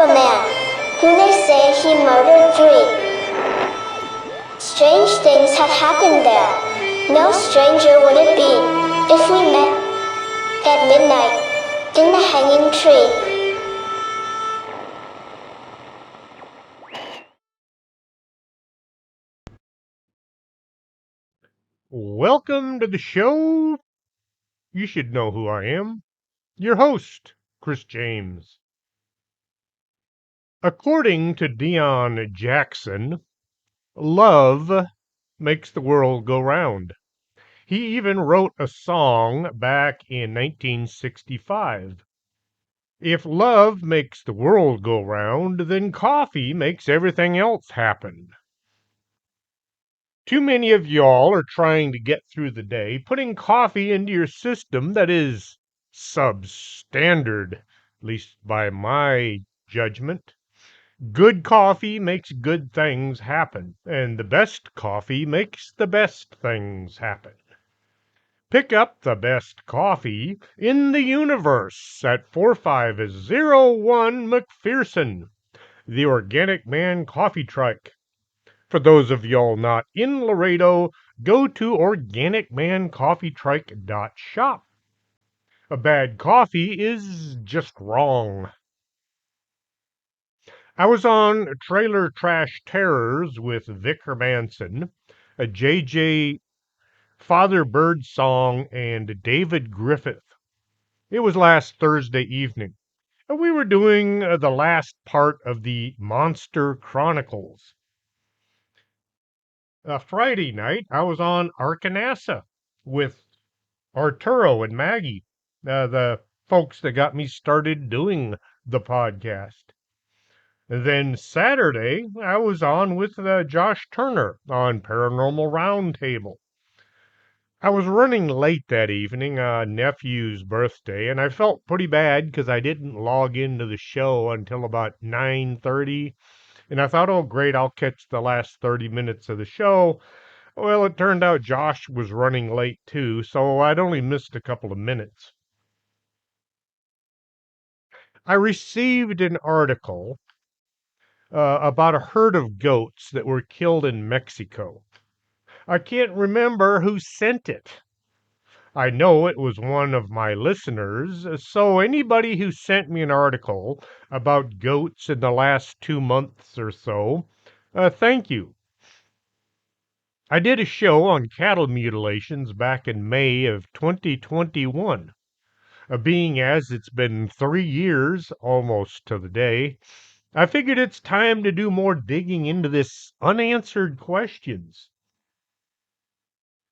a man, who they say he murdered 3. Strange things have happened there. No stranger would it be if we met at midnight in the hanging tree. Welcome to the show. You should know who I am. Your host, Chris James. According to Dion Jackson, love makes the world go round. He even wrote a song back in 1965. If love makes the world go round, then coffee makes everything else happen. Too many of y'all are trying to get through the day, putting coffee into your system that is substandard, at least by my judgment. Good coffee makes good things happen, and the best coffee makes the best things happen. Pick up the best coffee in the universe at 4501 McPherson, the Organic Man Coffee Truck. For those of y'all not in Laredo, go to organicmancoffeetrike.shop. A bad coffee is just wrong. I was on Trailer Trash Terrors with Vic Hermanson, a JJ Father Birdsong, and David Griffith. It was last Thursday evening. We were doing the last part of the Monster Chronicles. Friday night, I was on Arkanasa with Arturo and Maggie, the folks that got me started doing the podcast. Then Saturday, I was on with Josh Turner on Paranormal Roundtable. I was running late that evening on nephew's birthday, and I felt pretty bad because I didn't log into the show until about 9:30. And I thought, oh, great, I'll catch the last 30 minutes of the show. Well, it turned out Josh was running late too, so I'd only missed a couple of minutes. I received an article about a herd of goats that were killed in Mexico. I can't remember who sent it. I know it was one of my listeners, so anybody who sent me an article about goats in the last 2 months or so, thank you. I did a show on cattle mutilations back in May of 2021. Being as it's been 3 years, almost to the day, I figured it's time to do more digging into this unanswered questions.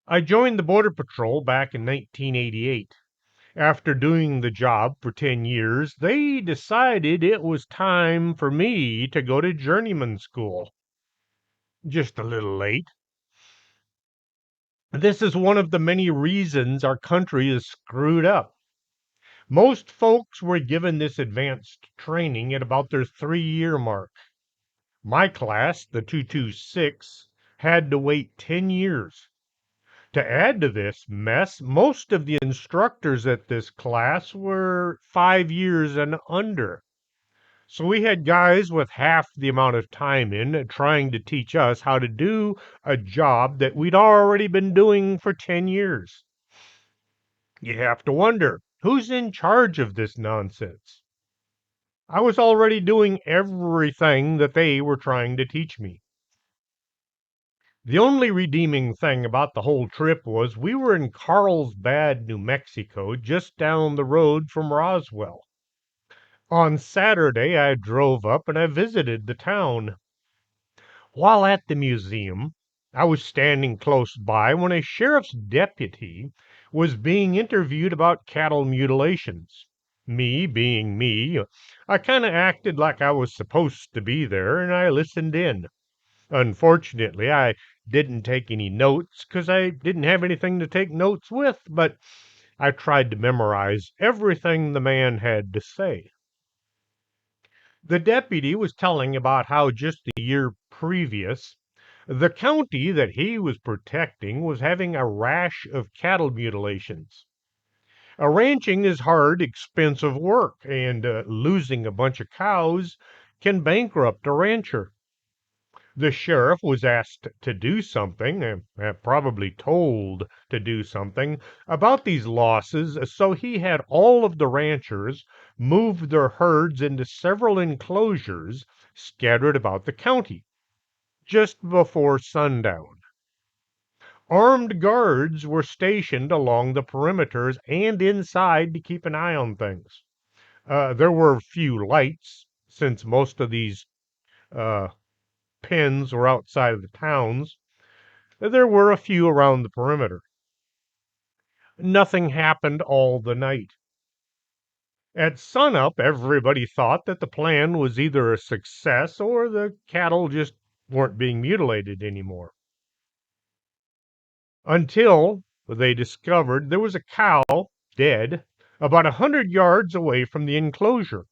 I joined the Border Patrol back in 1988. After doing the job for 10 years, they decided it was time for me to go to journeyman school. Just a little late. This is one of the many reasons our country is screwed up. Most folks were given this advanced training at about their 3-year mark. My class, the 226, had to wait 10 years. To add to this mess, most of the instructors at this class were 5 years and under. So we had guys with half the amount of time in trying to teach us how to do a job that we'd already been doing for 10 years. You have to wonder, who's in charge of this nonsense? I was already doing everything that they were trying to teach me. The only redeeming thing about the whole trip was we were in Carlsbad, New Mexico, just down the road from Roswell. On Saturday, I drove up and I visited the town. While at the museum, I was standing close by when a sheriff's deputy was being interviewed about cattle mutilations. Me being me, I kind of acted like I was supposed to be there and I listened in. Unfortunately, I didn't take any notes because I didn't have anything to take notes with, but I tried to memorize everything the man had to say. The deputy was telling about how just the year previous, the county that he was protecting was having a rash of cattle mutilations. Ranching is hard, expensive work, and losing a bunch of cows can bankrupt a rancher. The sheriff was asked to do something, probably told to do something about these losses, so he had all of the ranchers move their herds into several enclosures scattered about the county just before sundown. Armed guards were stationed along the perimeters and inside to keep an eye on things. There were few lights, since most of these uh, pens were outside of the towns. There were a few around the perimeter. Nothing happened all the night. At sunup, everybody thought that the plan was either a success or the cattle just weren't being mutilated anymore. Until they discovered there was a cow dead about 100 yards away from the enclosure.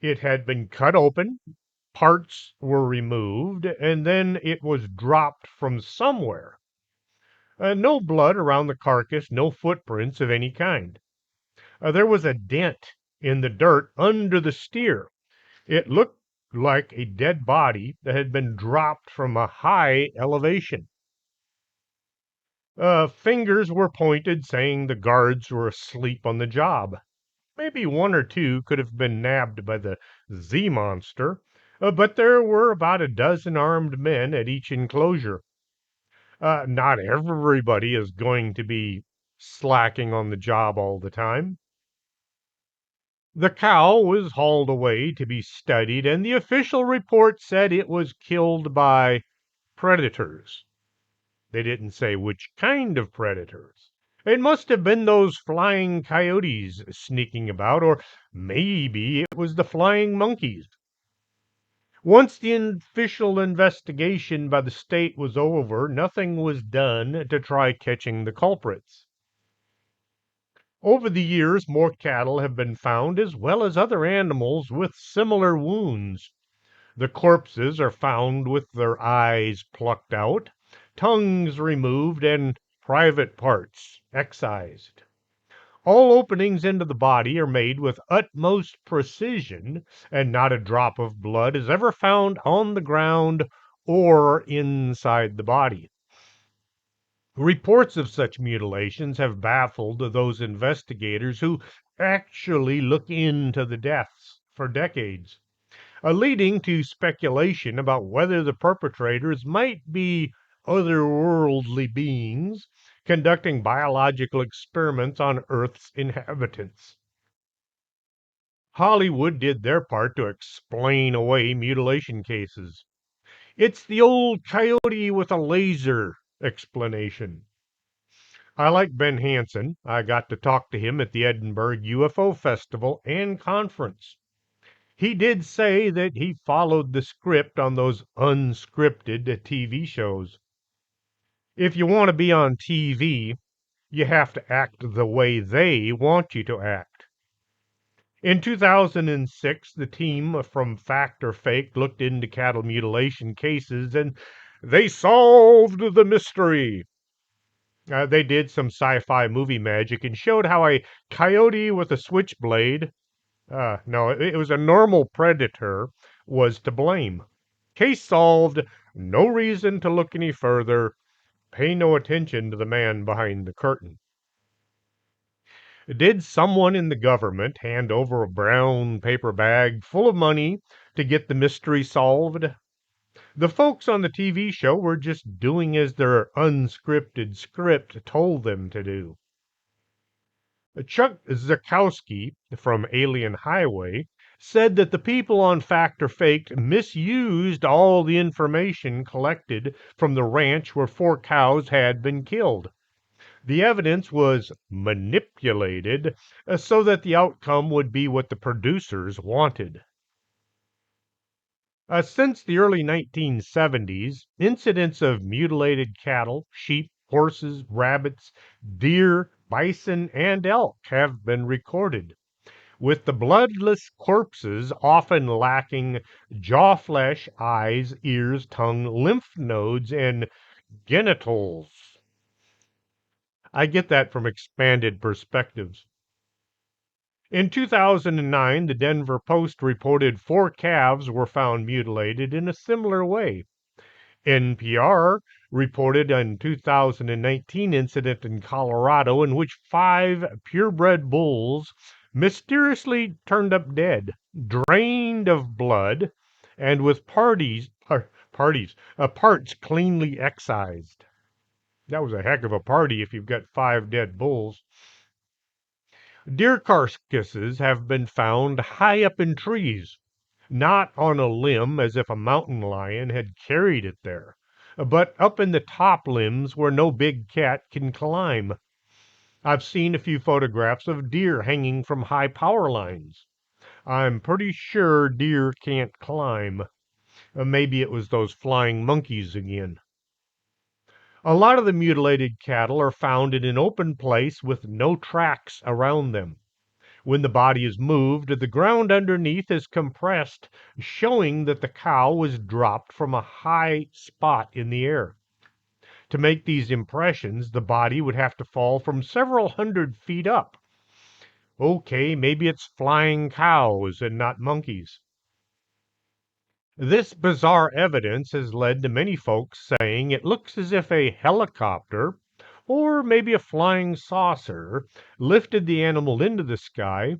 It had been cut open, parts were removed, and then it was dropped from somewhere. No blood around the carcass, no footprints of any kind. There was a dent in the dirt under the steer. It looked like a dead body that had been dropped from a high elevation. Fingers were pointed saying the guards were asleep on the job. Maybe one or two could have been nabbed by the Z monster, but there were about a dozen armed men at each enclosure. Not everybody is going to be slacking on the job all the time. The cow was hauled away to be studied, and the official report said it was killed by predators. They didn't say which kind of predators. It must have been those flying coyotes sneaking about, or maybe it was the flying monkeys. Once the official investigation by the state was over, nothing was done to try catching the culprits. Over the years, more cattle have been found, as well as other animals with similar wounds. The corpses are found with their eyes plucked out, tongues removed, and private parts excised. All openings into the body are made with utmost precision, and not a drop of blood is ever found on the ground or inside the body. Reports of such mutilations have baffled those investigators who actually look into the deaths for decades, leading to speculation about whether the perpetrators might be otherworldly beings conducting biological experiments on Earth's inhabitants. Hollywood did their part to explain away mutilation cases. It's the old coyote with a laser explanation. I like Ben Hansen. I got to talk to him at the Edinburgh UFO Festival and conference. He did say that he followed the script on those unscripted TV shows. If you want to be on TV, you have to act the way they want you to act. In 2006, the team from Fact or Fake looked into cattle mutilation cases and they solved the mystery. They did some sci fi movie magic and showed how a coyote with a switchblade, no, it was a normal predator, was to blame. Case solved. No reason to look any further. Pay no attention to the man behind the curtain. Did someone in the government hand over a brown paper bag full of money to get the mystery solved? The folks on the TV show were just doing as their unscripted script told them to do. Chuck Zukowski from Alien Highway said that the people on Fact or Faked misused all the information collected from the ranch where 4 cows had been killed. The evidence was manipulated so that the outcome would be what the producers wanted. Since the early 1970s, incidents of mutilated cattle, sheep, horses, rabbits, deer, bison, and elk have been recorded, with the bloodless corpses often lacking jaw flesh, eyes, ears, tongue, lymph nodes, and genitals. I get that from expanded perspectives. In 2009, the Denver Post reported 4 calves were found mutilated in a similar way. NPR reported a 2019 incident in Colorado in which 5 purebred bulls mysteriously turned up dead, drained of blood, and with parts cleanly excised. That was a heck of a party if you've got 5 dead bulls. Deer carcasses have been found high up in trees, not on a limb as if a mountain lion had carried it there, but up in the top limbs where no big cat can climb. I've seen a few photographs of deer hanging from high power lines. I'm pretty sure deer can't climb. Maybe it was those flying monkeys again. A lot of the mutilated cattle are found in an open place with no tracks around them. When the body is moved, the ground underneath is compressed, showing that the cow was dropped from a high spot in the air. To make these impressions, the body would have to fall from several hundred feet up. Okay, maybe it's flying cows and not monkeys. This bizarre evidence has led to many folks saying it looks as if a helicopter, or maybe a flying saucer, lifted the animal into the sky,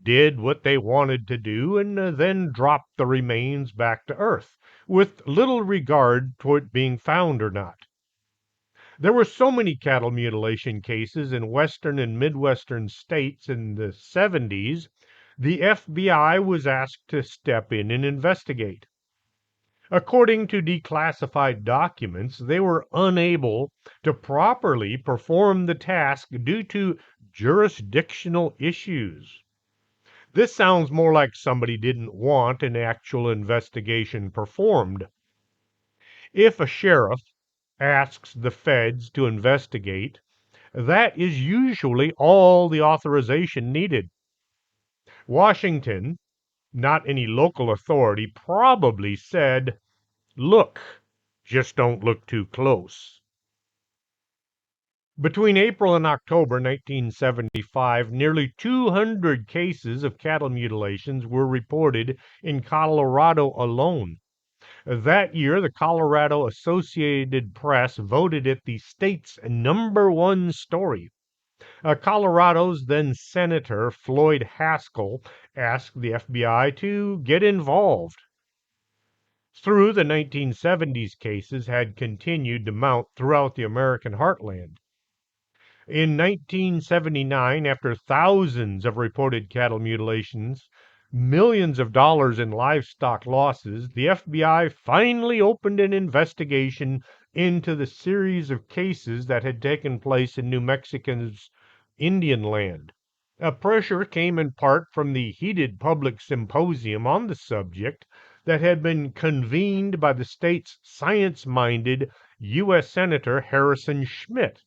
did what they wanted to do, and then dropped the remains back to Earth, with little regard to it being found or not. There were so many cattle mutilation cases in western and midwestern states in the 70s, the FBI was asked to step in and investigate. According to declassified documents, they were unable to properly perform the task due to jurisdictional issues. This sounds more like somebody didn't want an actual investigation performed. If a sheriff asks the feds to investigate, that is usually all the authorization needed. Washington, not any local authority, probably said, "Look, just don't look too close." Between April and October 1975, nearly 200 cases of cattle mutilations were reported in Colorado alone. That year, the Colorado Associated Press voted it the state's #1 story. Colorado's then Senator Floyd Haskell asked the FBI to get involved. Through the 1970s, cases had continued to mount throughout the American heartland. In 1979, after thousands of reported cattle mutilations, millions of dollars in livestock losses, the FBI finally opened an investigation into the series of cases that had taken place in New Mexico's Indian land. Pressure came in part from the heated public symposium on the subject that had been convened by the state's science-minded U.S. Senator Harrison Schmitt,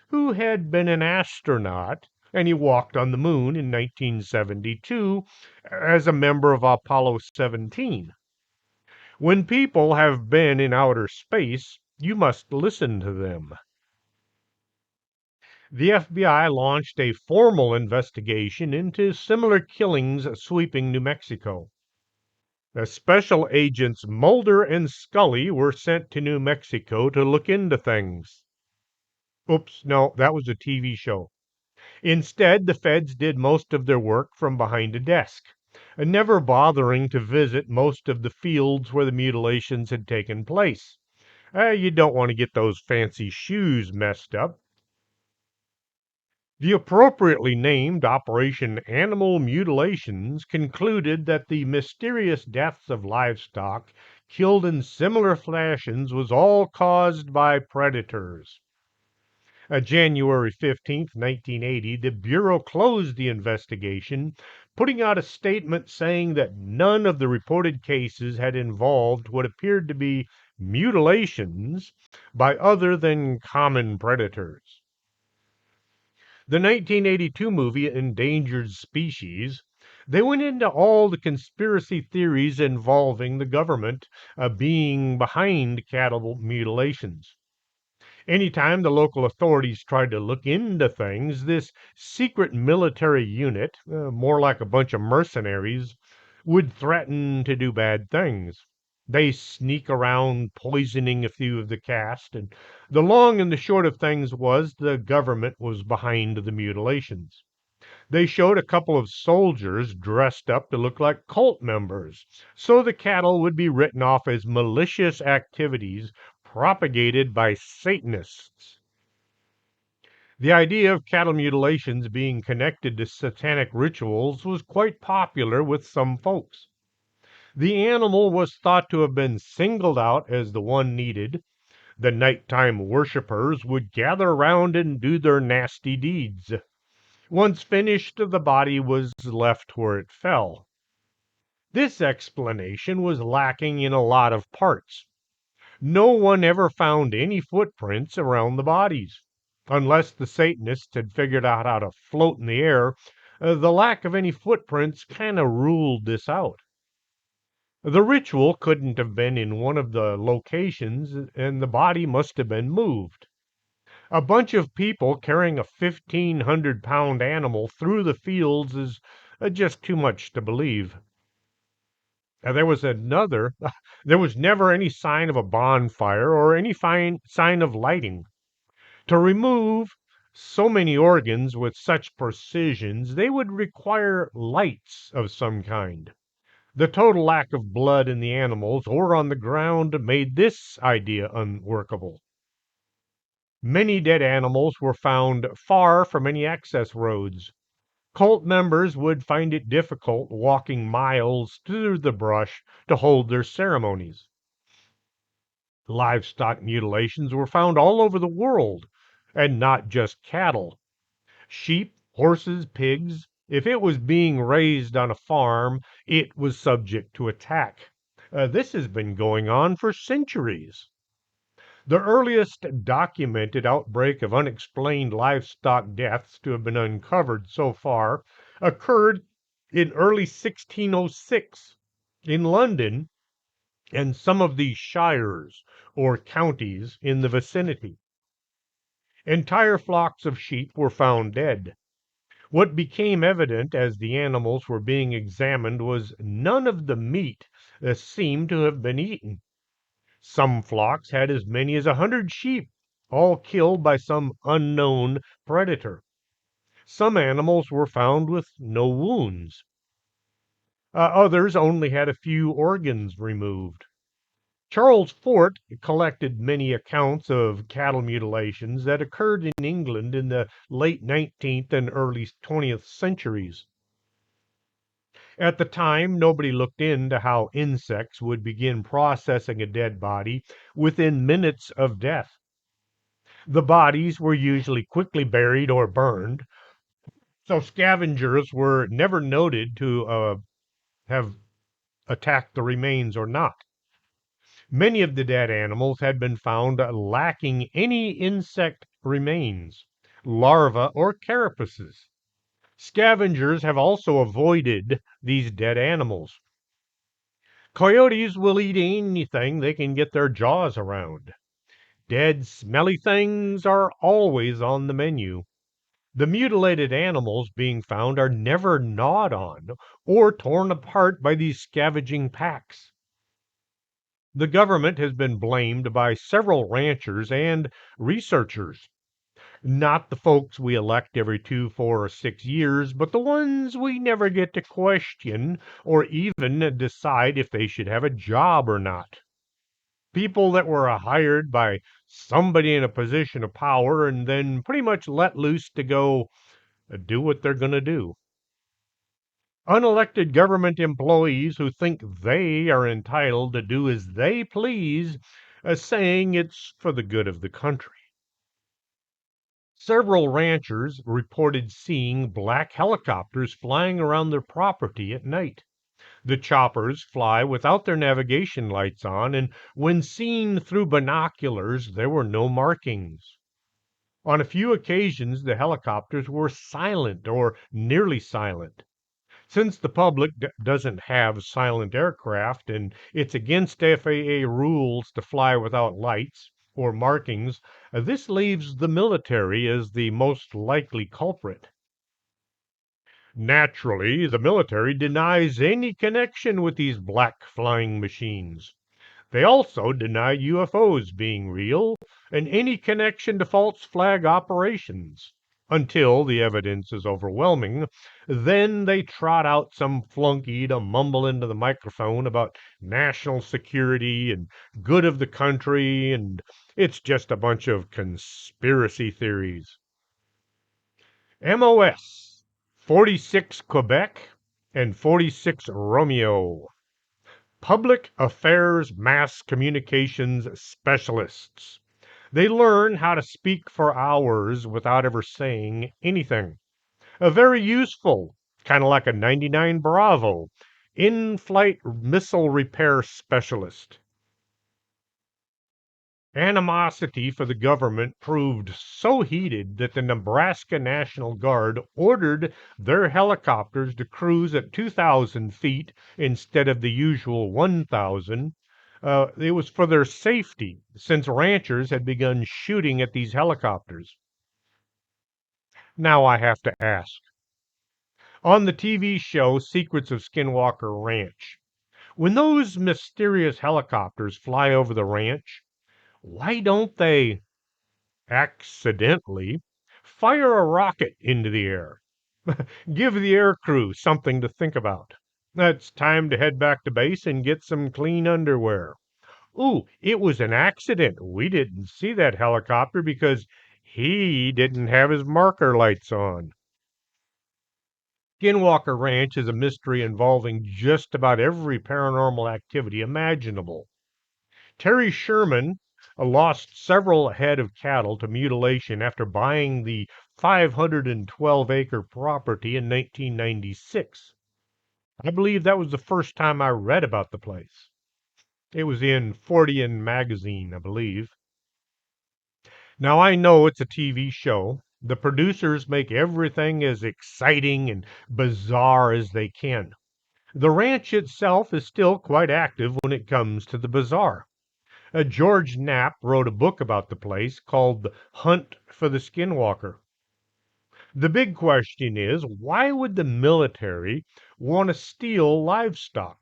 who had been an astronaut, and he walked on the moon in 1972 as a member of Apollo 17. When people have been in outer space, you must listen to them. The FBI launched a formal investigation into similar killings sweeping New Mexico. The special agents Mulder and Scully were sent to New Mexico to look into things. Oops, no, that was a TV show. Instead, the feds did most of their work from behind a desk, never bothering to visit most of the fields where the mutilations had taken place. You don't want to get those fancy shoes messed up. The appropriately named Operation Animal Mutilations concluded that the mysterious deaths of livestock killed in similar fashions was all caused by predators. January 15th, 1980, the Bureau closed the investigation, putting out a statement saying that none of the reported cases had involved what appeared to be mutilations by other than common predators. The 1982 movie Endangered Species, they went into all the conspiracy theories involving the government being behind cattle mutilations. Anytime the local authorities tried to look into things, this secret military unit, more like a bunch of mercenaries, would threaten to do bad things. They sneak around poisoning a few of the cast, and the long and the short of things was the government was behind the mutilations. They showed a couple of soldiers dressed up to look like cult members, so the cattle would be written off as malicious activities propagated by Satanists. The idea of cattle mutilations being connected to satanic rituals was quite popular with some folks. The animal was thought to have been singled out as the one needed. The nighttime worshippers would gather around and do their nasty deeds. Once finished, the body was left where it fell. This explanation was lacking in a lot of parts. No one ever found any footprints around the bodies. Unless the Satanists had figured out how to float in the air, the lack of any footprints kind of ruled this out. The ritual couldn't have been in one of the locations, and the body must have been moved. A bunch of people carrying a 1,500-pound animal through the fields is just too much to believe. There was another, there was never any sign of a bonfire or any sign of lighting. To remove so many organs with such precisions, they would require lights of some kind. The total lack of blood in the animals or on the ground made this idea unworkable. Many dead animals were found far from any access roads. Cult members would find it difficult walking miles through the brush to hold their ceremonies. Livestock mutilations were found all over the world, and not just cattle. Sheep, horses, pigs. If it was being raised on a farm, it was subject to attack. This has been going on for centuries. The earliest documented outbreak of unexplained livestock deaths to have been uncovered so far occurred in early 1606 in London and some of the shires or counties in the vicinity. Entire flocks of sheep were found dead. What became evident as the animals were being examined was none of the meat seemed to have been eaten. Some flocks had as many as 100 sheep, all killed by some unknown predator. Some animals were found with no wounds. Others only had a few organs removed. Charles Fort collected many accounts of cattle mutilations that occurred in England in the late 19th and early 20th centuries. At the time, nobody looked into how insects would begin processing a dead body within minutes of death. The bodies were usually quickly buried or burned, so scavengers were never noted to have attacked the remains or not. Many of the dead animals had been found lacking any insect remains, larvae, or carapaces. Scavengers have also avoided these dead animals. Coyotes will eat anything they can get their jaws around. Dead, smelly things are always on the menu. The mutilated animals being found are never gnawed on or torn apart by these scavenging packs. The government has been blamed by several ranchers and researchers. Not the folks we elect every 2, 4, or 6 years, but the ones we never get to question or even decide if they should have a job or not. People that were hired by somebody in a position of power and then pretty much let loose to go do what they're going to do. Unelected government employees who think they are entitled to do as they please, saying it's for the good of the country. Several ranchers reported seeing black helicopters flying around their property at night. The choppers fly without their navigation lights on, and when seen through binoculars, there were no markings. On a few occasions, the helicopters were silent or nearly silent. Since the public doesn't have silent aircraft and it's against FAA rules to fly without lights, or markings, this leaves the military as the most likely culprit. Naturally, the military denies any connection with these black flying machines. They also deny UFOs being real and any connection to false flag operations. Until the evidence is overwhelming, then they trot out some flunky to mumble into the microphone about national security and good of the country, and it's just a bunch of conspiracy theories. MOS 46 Quebec and 46 Romeo. Public Affairs Mass Communications Specialists. They learn how to speak for hours without ever saying anything. A very useful, kind of like a 99 Bravo, in flight missile repair specialist. Animosity for the government proved so heated that the Nebraska National Guard ordered their helicopters to cruise at 2,000 feet instead of the usual 1,000. It was for their safety, since ranchers had begun shooting at these helicopters. Now I have to ask. On the TV show Secrets of Skinwalker Ranch, when those mysterious helicopters fly over the ranch, why don't they accidentally fire a rocket into the air? Give the air crew something to think about. It's time to head back to base and get some clean underwear. Ooh, it was an accident. We didn't see that helicopter because he didn't have his marker lights on. Skinwalker Ranch is a mystery involving just about every paranormal activity imaginable. Terry Sherman lost several head of cattle to mutilation after buying the 512-acre property in 1996. I believe that was the first time I read about the place. It was in Fortean magazine, I believe. Now, I know it's a TV show. The producers make everything as exciting and bizarre as they can. The ranch itself is still quite active when it comes to the bizarre. George Knapp wrote a book about the place called The Hunt for the Skinwalker. The big question is, why would the military want to steal livestock,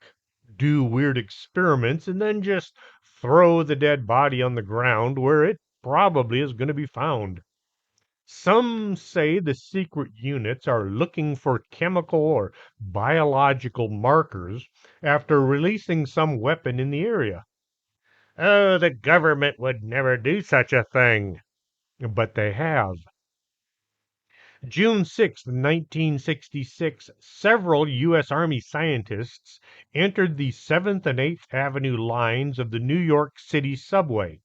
do weird experiments, and then just throw the dead body on the ground where it probably is going to be found? Some say the secret units are looking for chemical or biological markers after releasing some weapon in the area. Oh, the government would never do such a thing. But they have. June 6, 1966, several U.S. Army scientists entered the 7th and 8th Avenue lines of the New York City subway.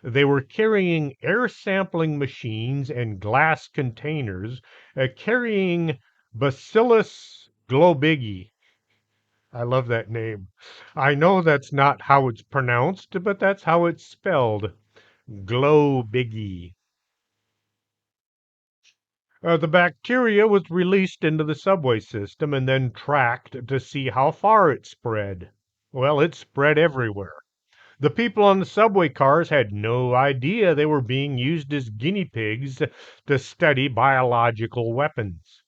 They were carrying air sampling machines and glass containers carrying Bacillus globigii. I love that name. I know that's not how it's pronounced, but that's how it's spelled. Globigii. The bacteria was released into the subway system and then tracked to see how far it spread. Well, it spread everywhere. The people on the subway cars had no idea they were being used as guinea pigs to study biological weapons.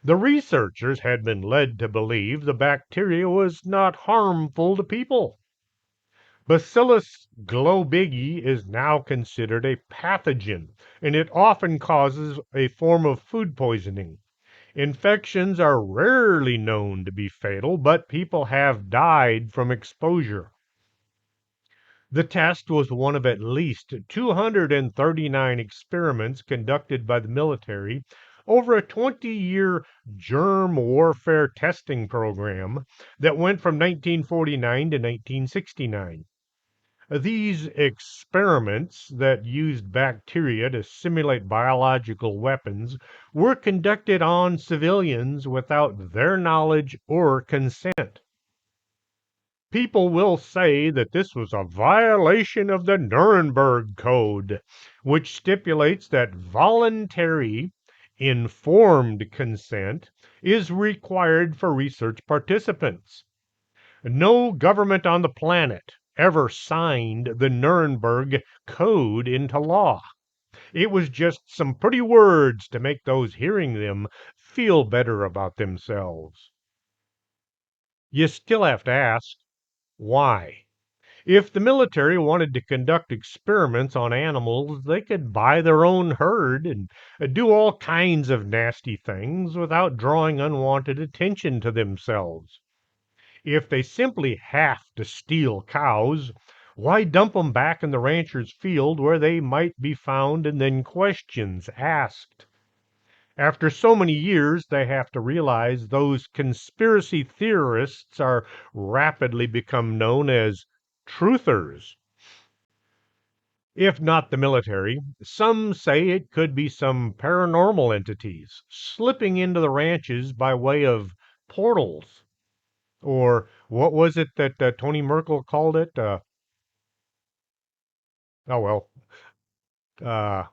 The researchers had been led to believe the bacteria was not harmful to people. Bacillus globigii is now considered a pathogen, and it often causes a form of food poisoning. Infections are rarely known to be fatal, but people have died from exposure. The test was one of at least 239 experiments conducted by the military over a 20-year germ warfare testing program that went from 1949 to 1969. These experiments that used bacteria to simulate biological weapons were conducted on civilians without their knowledge or consent. People will say that this was a violation of the Nuremberg Code, which stipulates that voluntary, informed consent is required for research participants. No government on the planet ever signed the Nuremberg Code into law. It was just some pretty words to make those hearing them feel better about themselves. You still have to ask, why? If the military wanted to conduct experiments on animals, they could buy their own herd and do all kinds of nasty things without drawing unwanted attention to themselves. If they simply have to steal cows, why dump 'em back in the rancher's field where they might be found and then questions asked? After so many years, they have to realize those conspiracy theorists are rapidly become known as truthers. If not the military, some say it could be some paranormal entities slipping into the ranches by way of portals. Or what was it that Tony Merkel called it? Oh, well, uh,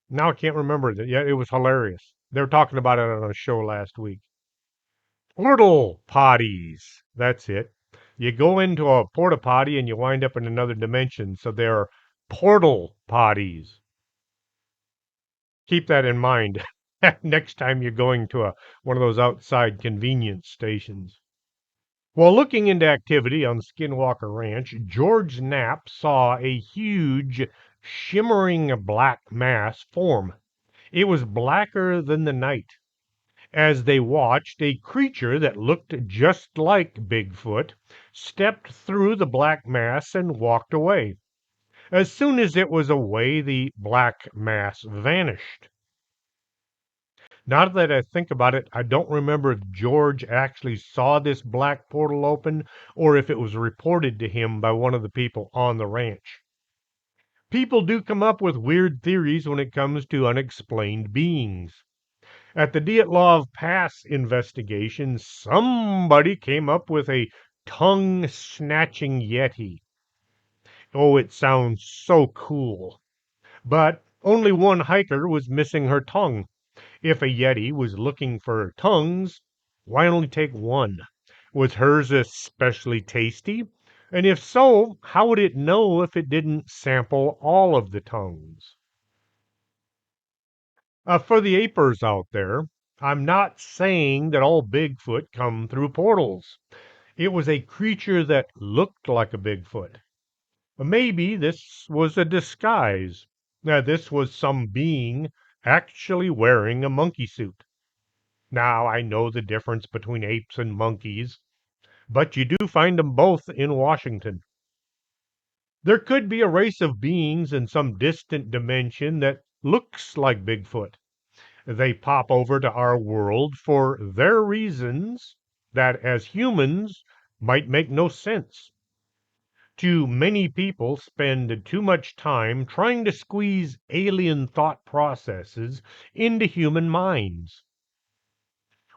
now I can't remember it. Yeah, it was hilarious. They were talking about it on a show last week. Portal potties. That's it. You go into a porta potty and you wind up in another dimension. So they're portal potties. Keep that in mind next time you're going to one of those outside convenience stations. While looking into activity on Skinwalker Ranch, George Knapp saw a huge, shimmering black mass form. It was blacker than the night. As they watched, a creature that looked just like Bigfoot stepped through the black mass and walked away. As soon as it was away, the black mass vanished. Now that I think about it, I don't remember if George actually saw this black portal open or if it was reported to him by one of the people on the ranch. People do come up with weird theories when it comes to unexplained beings. At the Dyatlov Pass investigation, somebody came up with a tongue snatching Yeti. Oh, it sounds so cool. But only one hiker was missing her tongue. If a Yeti was looking for tongues, why only take one? Was hers especially tasty? And if so, how would it know if it didn't sample all of the tongues? For the apers out there, I'm not saying that all Bigfoot come through portals. It was a creature that looked like a Bigfoot. Maybe this was a disguise. This was some being actually wearing a monkey suit. Now, I know the difference between apes and monkeys, but you do find them both in Washington. There could be a race of beings in some distant dimension that looks like Bigfoot. They pop over to our world for their reasons that, as humans, might make no sense. Too many people spend too much time trying to squeeze alien thought processes into human minds.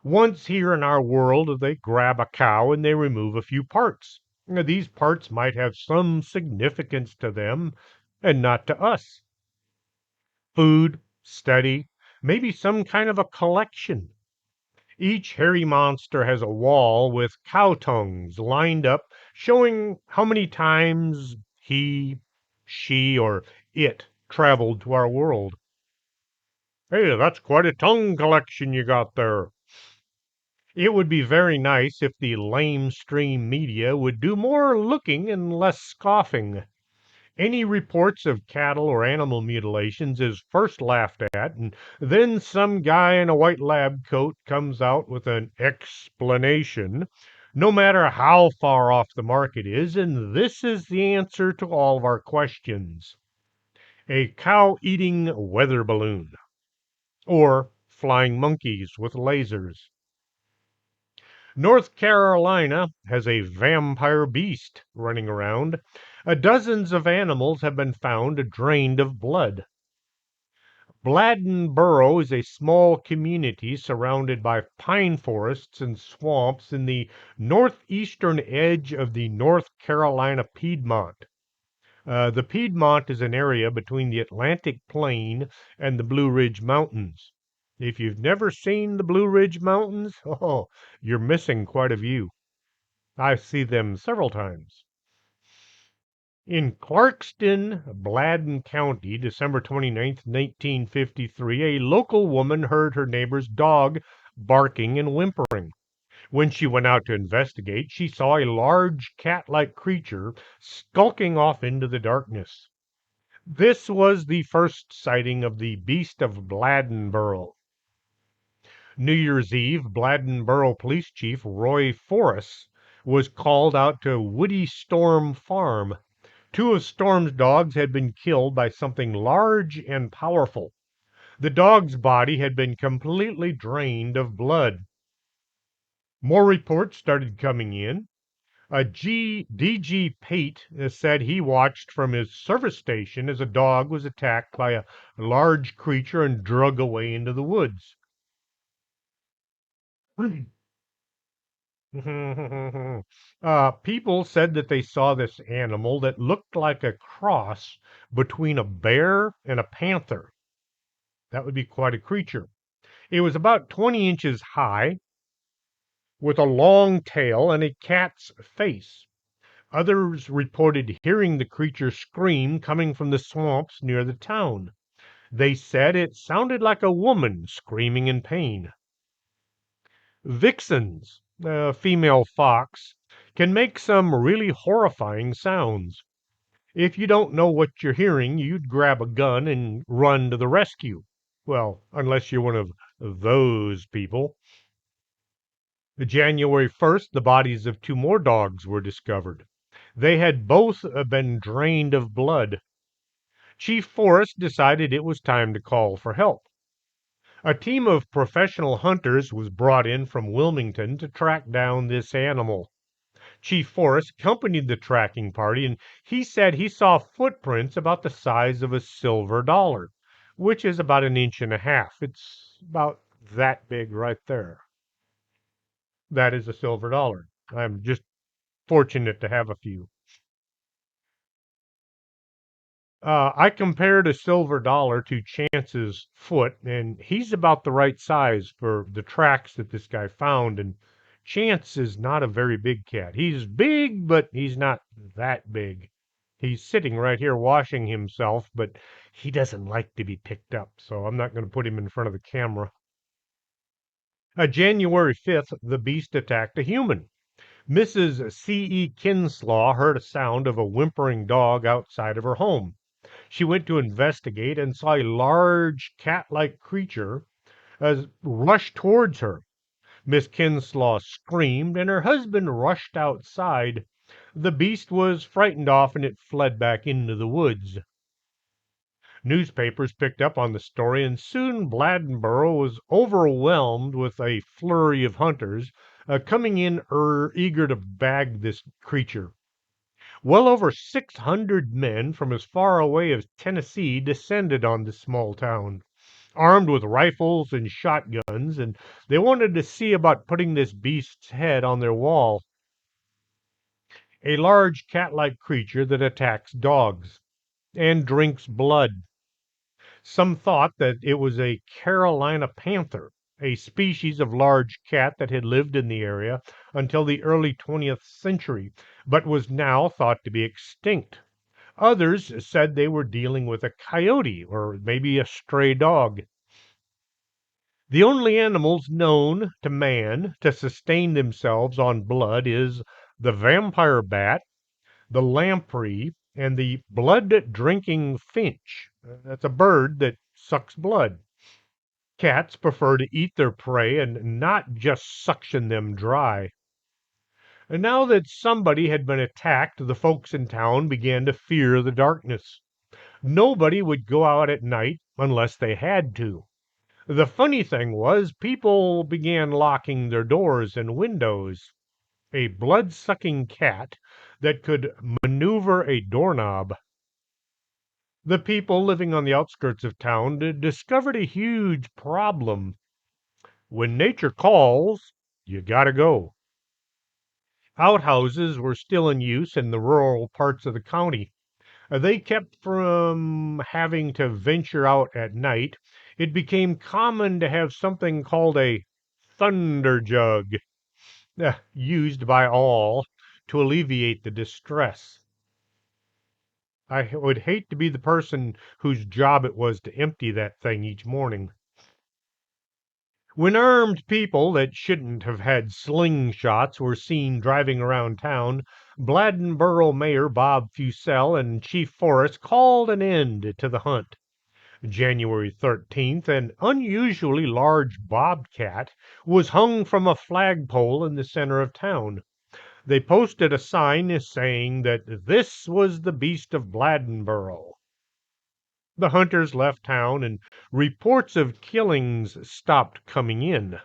Once here in our world, they grab a cow and they remove a few parts. Now, these parts might have some significance to them and not to us. Food, study, maybe some kind of a collection. Each hairy monster has a wall with cow tongues lined up, showing how many times he, she, or it traveled to our world. Hey, that's quite a tongue collection you got there. It would be very nice if the lamestream media would do more looking and less scoffing. Any reports of cattle or animal mutilations is first laughed at, and then some guy in a white lab coat comes out with an explanation, no matter how far off the mark it is, and this is the answer to all of our questions. A cow-eating weather balloon, or flying monkeys with lasers. North Carolina has a vampire beast running around. Dozens of animals have been found drained of blood. Bladdenboro is a small community surrounded by pine forests and swamps in the northeastern edge of the North Carolina Piedmont. The Piedmont is an area between the Atlantic Plain and the Blue Ridge Mountains. If you've never seen the Blue Ridge Mountains, oh, you're missing quite a view. I see them several times. In Clarkston, Bladden County, December 29th, 1953, a local woman heard her neighbor's dog barking and whimpering. When she went out to investigate, she saw a large cat-like creature skulking off into the darkness. This was the first sighting of the Beast of Bladdenboro. New Year's Eve, Bladdenboro Police Chief Roy Forrest was called out to Woody Storm Farm. Two of Storm's dogs had been killed by something large and powerful. The dog's body had been completely drained of blood. More reports started coming in. DG Pate said he watched from his service station as a dog was attacked by a large creature and drug away into the woods. People said that they saw this animal that looked like a cross between a bear and a panther. That would be quite a creature. It was about 20 inches high, with a long tail and a cat's face. Others reported hearing the creature scream coming from the swamps near the town. They said it sounded like a woman screaming in pain. Vixens, a female fox, can make some really horrifying sounds. If you don't know what you're hearing, you'd grab a gun and run to the rescue. Well, unless you're one of those people. January 1st, the bodies of two more dogs were discovered. They had both been drained of blood. Chief Forrest decided it was time to call for help. A team of professional hunters was brought in from Wilmington to track down this animal. Chief Forrest accompanied the tracking party, and he said he saw footprints about the size of a silver dollar, which is about an inch and a half. It's about that big right there. That is a silver dollar. I'm just fortunate to have a few. I compared a silver dollar to Chance's foot, and he's about the right size for the tracks that this guy found. And Chance is not a very big cat. He's big, but he's not that big. He's sitting right here washing himself, but he doesn't like to be picked up, so I'm not going to put him in front of the camera. January 5th, the beast attacked a human. Mrs. C.E. Kinslaw heard a sound of a whimpering dog outside of her home. She went to investigate and saw a large cat-like creature rush towards her. Miss Kinslaw screamed, and her husband rushed outside. The beast was frightened off, and it fled back into the woods. Newspapers picked up on the story, and soon Bladdenboro was overwhelmed with a flurry of hunters coming in eager to bag this creature. Well over 600 men from as far away as Tennessee descended on the small town, armed with rifles and shotguns, and they wanted to see about putting this beast's head on their wall. A large cat-like creature that attacks dogs and drinks blood. Some thought that it was a Carolina panther, a species of large cat that had lived in the area until the early 20th century, but was now thought to be extinct. Others said they were dealing with a coyote or maybe a stray dog. The only animals known to man to sustain themselves on blood is the vampire bat, the lamprey, and the blood-drinking finch. That's a bird that sucks blood. Cats prefer to eat their prey and not just suction them dry. And now that somebody had been attacked, the folks in town began to fear the darkness. Nobody would go out at night unless they had to. The funny thing was, people began locking their doors and windows. A blood-sucking cat that could maneuver a doorknob. The people living on the outskirts of town discovered a huge problem. When nature calls, you gotta go. Outhouses were still in use in the rural parts of the county. They kept from having to venture out at night. It became common to have something called a thunder jug, used by all to alleviate the distress. I would hate to be the person whose job it was to empty that thing each morning. When armed people that shouldn't have had slingshots were seen driving around town, Bladdenboro Mayor Bob Fussell and Chief Forrest called an end to the hunt. January 13th, an unusually large bobcat was hung from a flagpole in the center of town. They posted a sign saying that this was the beast of Bladdenboro. The hunters left town and reports of killings stopped coming in.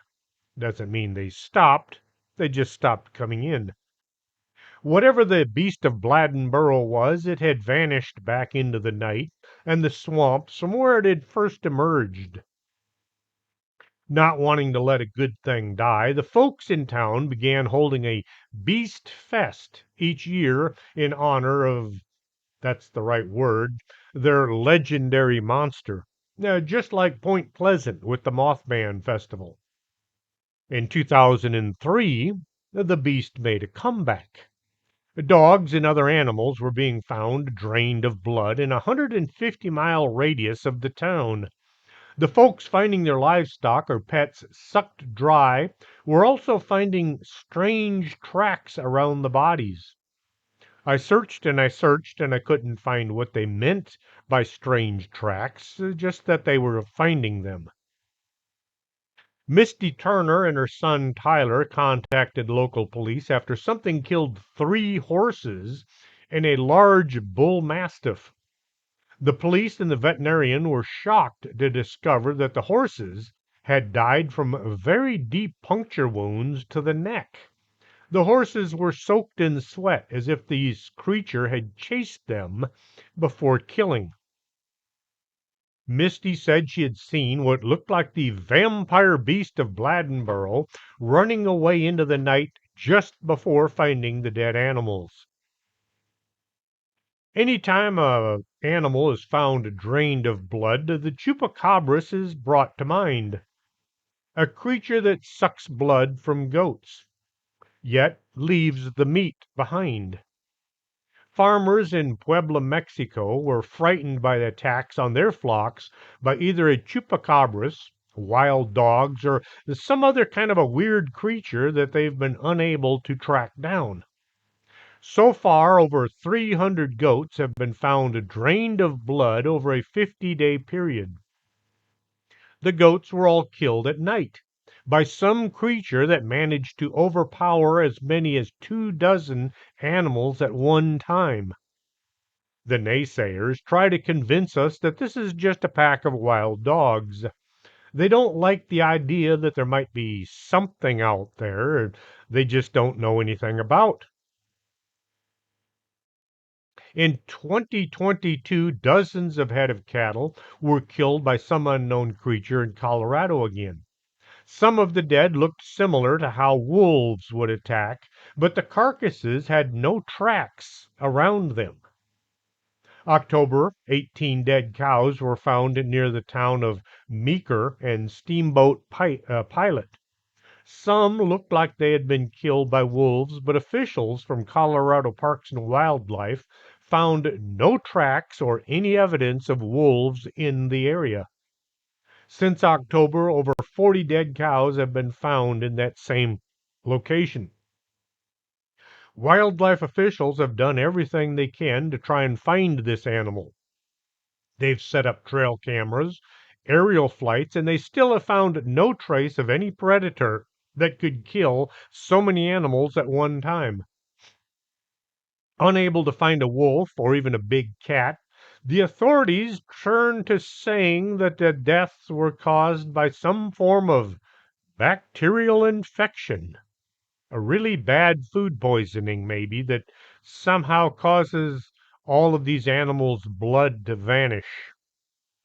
Doesn't mean they stopped, they just stopped coming in. Whatever the beast of Bladdenboro was, it had vanished back into the night and the swamps from where it had first emerged. Not wanting to let a good thing die, the folks in town began holding a beast fest each year in honor of, that's the right word, their legendary monster. Just like Point Pleasant with the Mothman Festival. In 2003, the beast made a comeback. Dogs and other animals were being found drained of blood in a 150-mile radius of the town. The folks finding their livestock or pets sucked dry were also finding strange tracks around the bodies. I searched and I searched and I couldn't find what they meant by strange tracks, just that they were finding them. Misty Turner and her son Tyler contacted local police after something killed 3 horses and a large bull mastiff. The police and the veterinarian were shocked to discover that the horses had died from very deep puncture wounds to the neck. The horses were soaked in sweat as if this creature had chased them before killing. Misty said she had seen what looked like the vampire beast of Bladdenboro running away into the night just before finding the dead animals. Any time a animal is found drained of blood, the chupacabras is brought to mind. A creature that sucks blood from goats, yet leaves the meat behind. Farmers in Puebla, Mexico, were frightened by the attacks on their flocks by either a chupacabras, wild dogs, or some other kind of a weird creature that they've been unable to track down. So far, over 300 goats have been found drained of blood over a 50-day period. The goats were all killed at night by some creature that managed to overpower as many as 24 animals at one time. The naysayers try to convince us that this is just a pack of wild dogs. They don't like the idea that there might be something out there they just don't know anything about. In 2022, dozens of head of cattle were killed by some unknown creature in Colorado again. Some of the dead looked similar to how wolves would attack, but the carcasses had no tracks around them. October, 18 dead cows were found near the town of Meeker and Steamboat Pilot. Some looked like they had been killed by wolves, but officials from Colorado Parks and Wildlife found no tracks or any evidence of wolves in the area. Since October, over 40 dead cows have been found in that same location. Wildlife officials have done everything they can to try and find this animal. They've set up trail cameras, aerial flights, and they still have found no trace of any predator that could kill so many animals at one time. Unable to find a wolf or even a big cat, the authorities turned to saying that the deaths were caused by some form of bacterial infection. A really bad food poisoning, maybe, that somehow causes all of these animals' blood to vanish.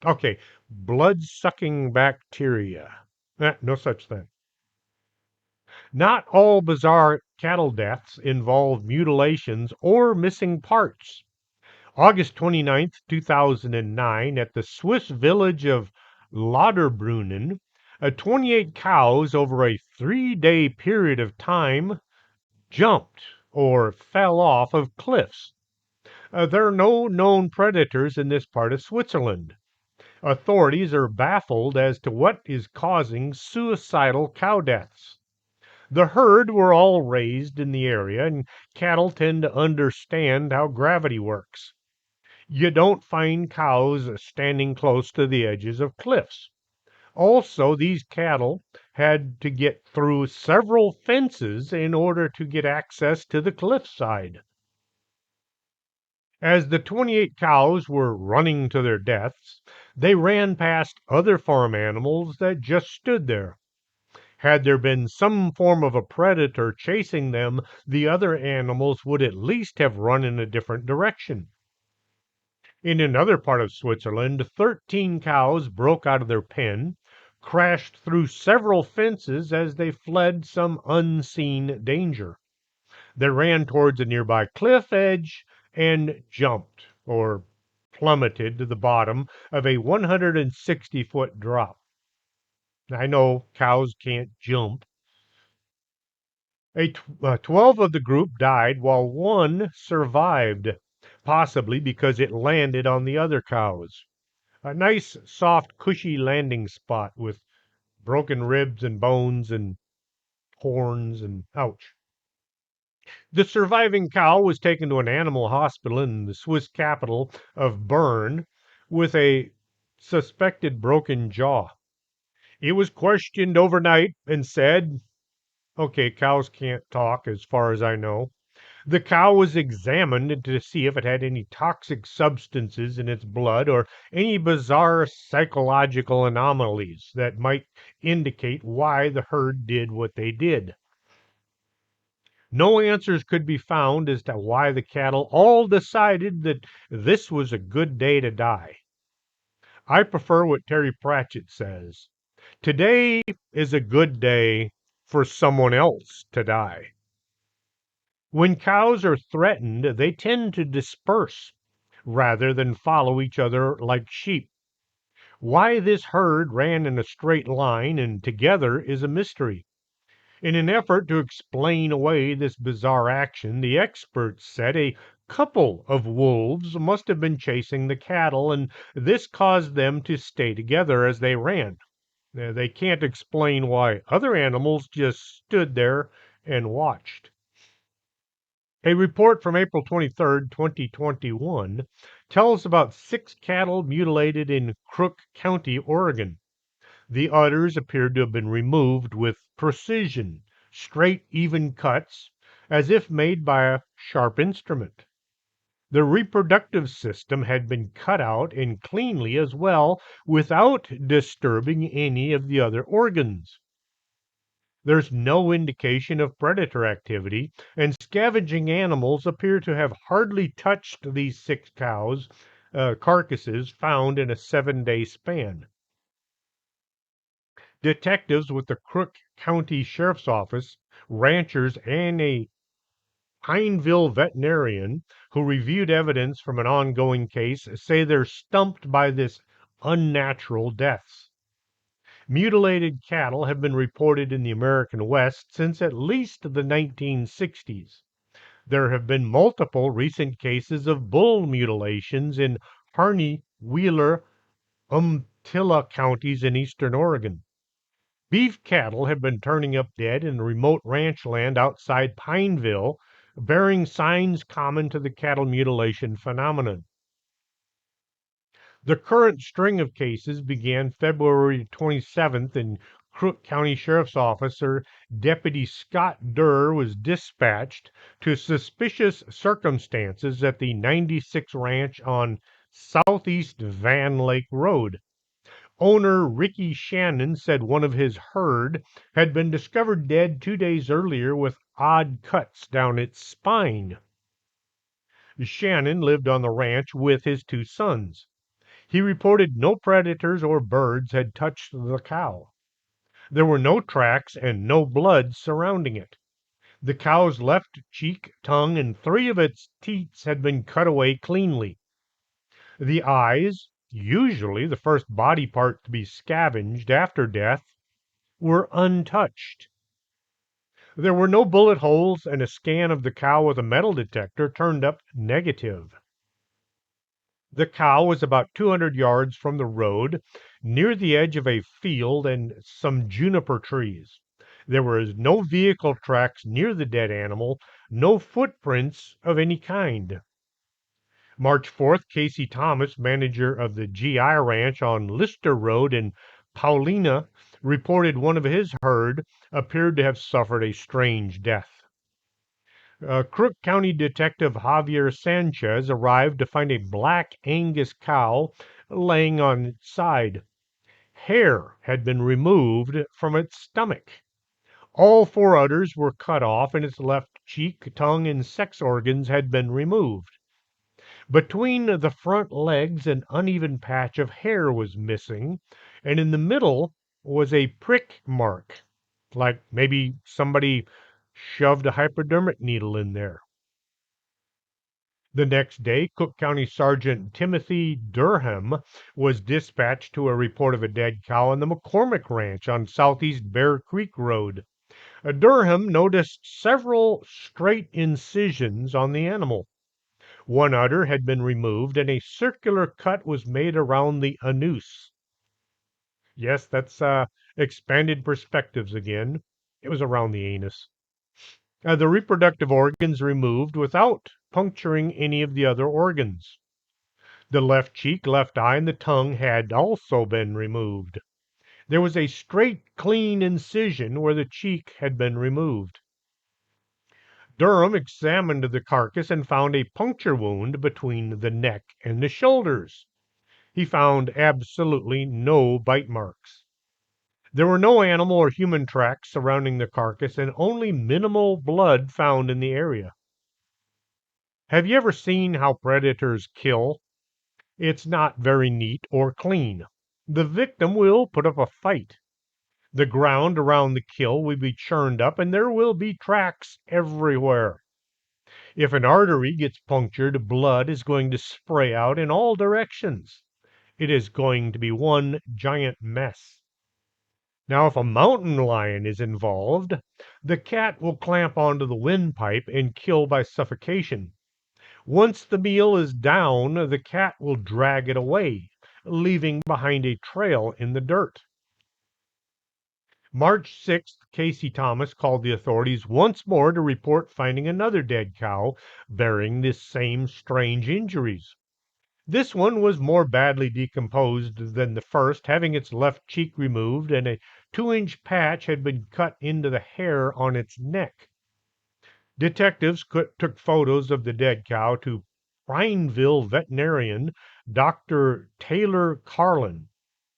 Okay, blood-sucking bacteria. No such thing. Not all bizarre cattle deaths involve mutilations or missing parts. August 29th, 2009, at the Swiss village of Lauterbrunnen, 28 cows over a 3-day period of time jumped or fell off of cliffs. There are no known predators in this part of Switzerland. Authorities are baffled as to what is causing suicidal cow deaths. The herd were all raised in the area, and cattle tend to understand how gravity works. You don't find cows standing close to the edges of cliffs. Also, these cattle had to get through several fences in order to get access to the cliffside. As the 28 cows were running to their deaths, they ran past other farm animals that just stood there. Had there been some form of a predator chasing them, the other animals would at least have run in a different direction. In another part of Switzerland, 13 cows broke out of their pen, crashed through several fences as they fled some unseen danger. They ran towards a nearby cliff edge and jumped, or plummeted to the bottom of a 160-foot drop. I know cows can't jump. 12 of the group died while one survived, possibly because it landed on the other cows. A nice, soft, cushy landing spot with broken ribs and bones and horns and ouch. The surviving cow was taken to an animal hospital in the Swiss capital of Bern with a suspected broken jaw. It was questioned overnight and said, okay, cows can't talk as far as I know. The cow was examined to see if it had any toxic substances in its blood or any bizarre psychological anomalies that might indicate why the herd did what they did. No answers could be found as to why the cattle all decided that this was a good day to die. I prefer what Terry Pratchett says. Today is a good day for someone else to die. When cows are threatened, they tend to disperse rather than follow each other like sheep. Why this herd ran in a straight line and together is a mystery. In an effort to explain away this bizarre action, the experts said a couple of wolves must have been chasing the cattle, and this caused them to stay together as they ran. They can't explain why other animals just stood there and watched. A report from April 23rd, 2021, tells about 6 cattle mutilated in Crook County, Oregon. The udders appeared to have been removed with precision, straight, even cuts, as if made by a sharp instrument. The reproductive system had been cut out and cleanly as well, without disturbing any of the other organs. There's no indication of predator activity, and scavenging animals appear to have hardly touched these 6 cows' carcasses found in a 7-day span. Detectives with the Crook County Sheriff's Office, ranchers, and a Pineville veterinarian who reviewed evidence from an ongoing case say they're stumped by this unnatural deaths. Mutilated cattle have been reported in the American West since at least the 1960s. There have been multiple recent cases of bull mutilations in Harney, Wheeler, Umatilla counties in eastern Oregon. Beef cattle have been turning up dead in remote ranch land outside Pineville, bearing signs common to the cattle mutilation phenomenon. The current string of cases began February 27th in Crook County Sheriff's Officer Deputy Scott Durr was dispatched to suspicious circumstances at the 96 Ranch on Southeast Van Lake Road. Owner Ricky Shannon said one of his herd had been discovered dead 2 days earlier with odd cuts down its spine. Shannon lived on the ranch with his 2 sons. He reported no predators or birds had touched the cow. There were no tracks and no blood surrounding it. The cow's left cheek, tongue, and 3 of its teats had been cut away cleanly. The eyes, usually the first body part to be scavenged after death, were untouched. There were no bullet holes, and a scan of the cow with a metal detector turned up negative. The cow was about 200 yards from the road, near the edge of a field and some juniper trees. There were no vehicle tracks near the dead animal, no footprints of any kind. March 4th, Casey Thomas, manager of the GI Ranch on Lister Road in Paulina, reported one of his herd appeared to have suffered a strange death. Crook County Detective Javier Sanchez arrived to find a black Angus cow laying on its side. Hair had been removed from its stomach. All four udders were cut off, and its left cheek, tongue, and sex organs had been removed. Between the front legs, an uneven patch of hair was missing, and in the middle was a prick mark, like maybe somebody shoved a hypodermic needle in there. The next day, Cook County Sergeant Timothy Durham was dispatched to a report of a dead cow on the McCormick Ranch on southeast Bear Creek Road. Durham noticed several straight incisions on the animal. One udder had been removed, and a circular cut was made around the anus. Yes, that's expanded perspectives again. It was around the anus. The reproductive organs removed without puncturing any of the other organs. The left cheek, left eye, and the tongue had also been removed. There was a straight, clean incision where the cheek had been removed. Durham examined the carcass and found a puncture wound between the neck and the shoulders. He found absolutely no bite marks. There were no animal or human tracks surrounding the carcass and only minimal blood found in the area. Have you ever seen how predators kill? It's not very neat or clean. The victim will put up a fight. The ground around the kill will be churned up and there will be tracks everywhere. If an artery gets punctured, blood is going to spray out in all directions. It is going to be one giant mess. Now, if a mountain lion is involved, the cat will clamp onto the windpipe and kill by suffocation. Once the meal is down, the cat will drag it away, leaving behind a trail in the dirt. March 6th, Casey Thomas called the authorities once more to report finding another dead cow bearing the same strange injuries. This one was more badly decomposed than the first, having its left cheek removed and a 2-inch patch had been cut into the hair on its neck. Detectives took photos of the dead cow to Prineville veterinarian Dr. Taylor Carlin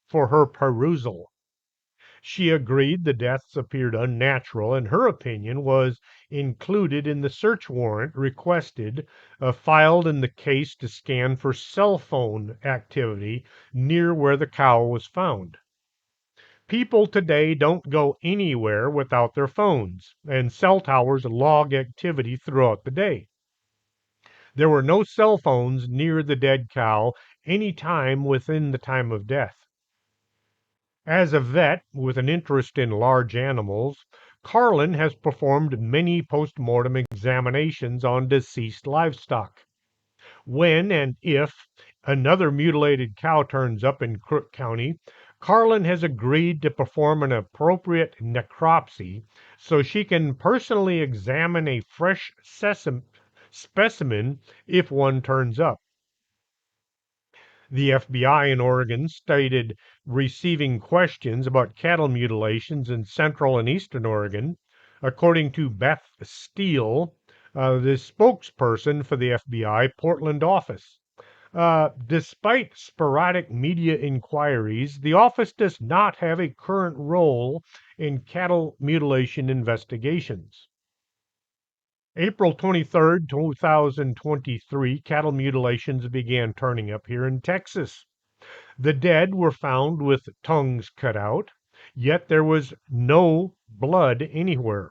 for her perusal. She agreed the deaths appeared unnatural, and her opinion was included in the search warrant requested, filed in the case to scan for cell phone activity near where the cow was found. People today don't go anywhere without their phones, and cell towers log activity throughout the day. There were no cell phones near the dead cow any time within the time of death. As a vet with an interest in large animals, Carlin has performed many post-mortem examinations on deceased livestock. When and if another mutilated cow turns up in Crook County, Carlin has agreed to perform an appropriate necropsy so she can personally examine a fresh specimen if one turns up. The FBI in Oregon stated receiving questions about cattle mutilations in central and eastern Oregon. According to Beth Steele, the spokesperson for the FBI Portland office. Despite sporadic media inquiries, the office does not have a current role in cattle mutilation investigations. April 23rd, 2023, cattle mutilations began turning up here in Texas. The dead were found with tongues cut out, yet there was no blood anywhere,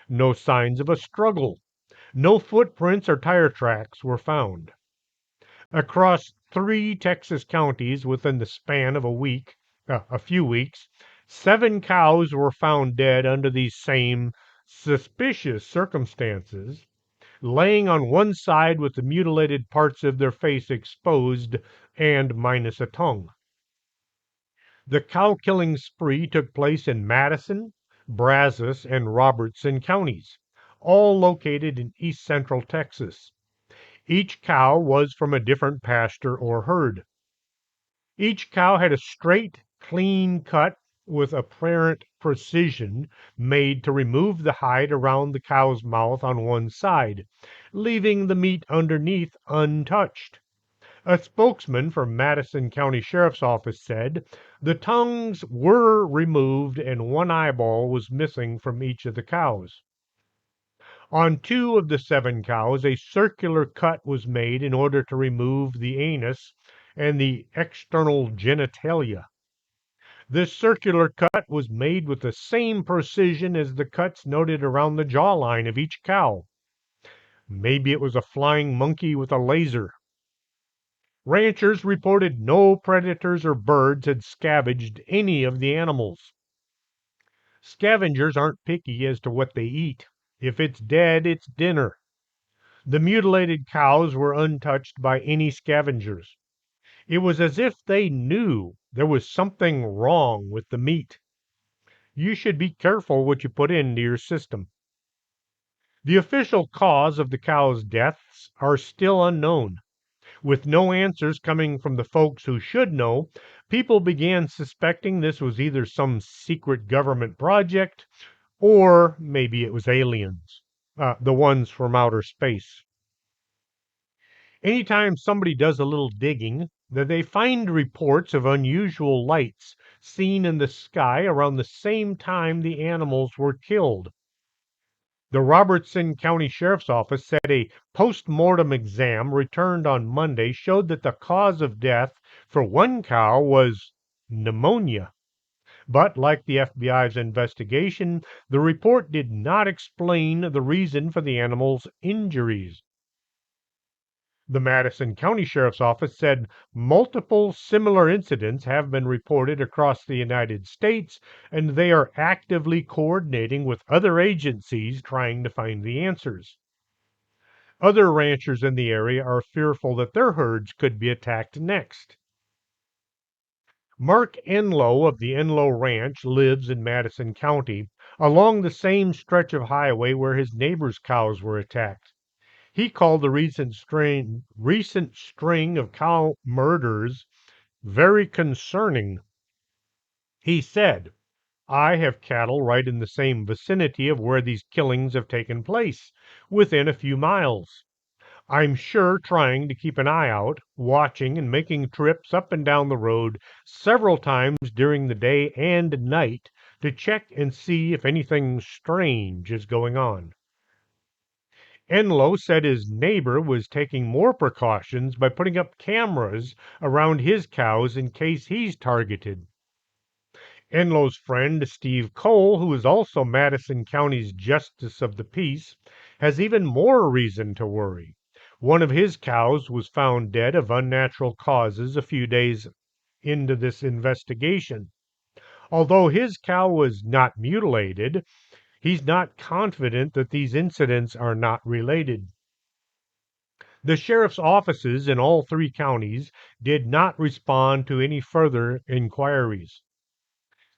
no signs of a struggle, no footprints or tire tracks were found. Across 3 Texas counties within the span of a few weeks, 7 cows were found dead under these same suspicious circumstances. laying on one side with the mutilated parts of their face exposed and minus a tongue. The cow-killing spree took place in Madison, Brazos, and Robertson counties, all located in east central Texas. Each cow was from a different pasture or herd. Each cow had a straight, clean cut with apparent precision made to remove the hide around the cow's mouth on one side, leaving the meat underneath untouched. A spokesman from Madison County Sheriff's Office said the tongues were removed and one eyeball was missing from each of the cows. On 2 of the 7 cows, a circular cut was made in order to remove the anus and the external genitalia. This circular cut was made with the same precision as the cuts noted around the jawline of each cow. Maybe it was a flying monkey with a laser. Ranchers reported no predators or birds had scavenged any of the animals. Scavengers aren't picky as to what they eat. If it's dead, it's dinner. The mutilated cows were untouched by any scavengers. It was as if they knew there was something wrong with the meat. You should be careful what you put into your system. The official cause of the cows' deaths are still unknown. With no answers coming from the folks who should know, people began suspecting this was either some secret government project or maybe it was aliens, the ones from outer space. Anytime somebody does a little digging, they find reports of unusual lights seen in the sky around the same time the animals were killed. The Robertson County Sheriff's Office said a post-mortem exam returned on Monday showed that the cause of death for one cow was pneumonia. But like the FBI's investigation, the report did not explain the reason for the animal's injuries. The Madison County Sheriff's Office said multiple similar incidents have been reported across the United States, and they are actively coordinating with other agencies trying to find the answers. Other ranchers in the area are fearful that their herds could be attacked next. Mark Enlow of the Enlow Ranch lives in Madison County, along the same stretch of highway where his neighbor's cows were attacked. He called the recent string of cow murders very concerning. He said, I have cattle right in the same vicinity of where these killings have taken place, within a few miles. I'm sure trying to keep an eye out, watching and making trips up and down the road several times during the day and night to check and see if anything strange is going on. Enlow said his neighbor was taking more precautions by putting up cameras around his cows in case he's targeted. Enlow's friend, Steve Cole, who is also Madison County's Justice of the Peace, has even more reason to worry. One of his cows was found dead of unnatural causes a few days into this investigation. Although his cow was not mutilated, he's not confident that these incidents are not related. The sheriff's offices in all 3 counties did not respond to any further inquiries.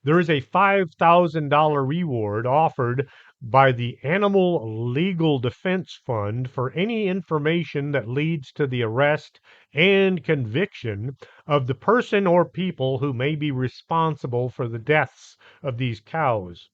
There is a $5,000 reward offered by the Animal Legal Defense Fund for any information that leads to the arrest and conviction of the person or people who may be responsible for the deaths of these cows.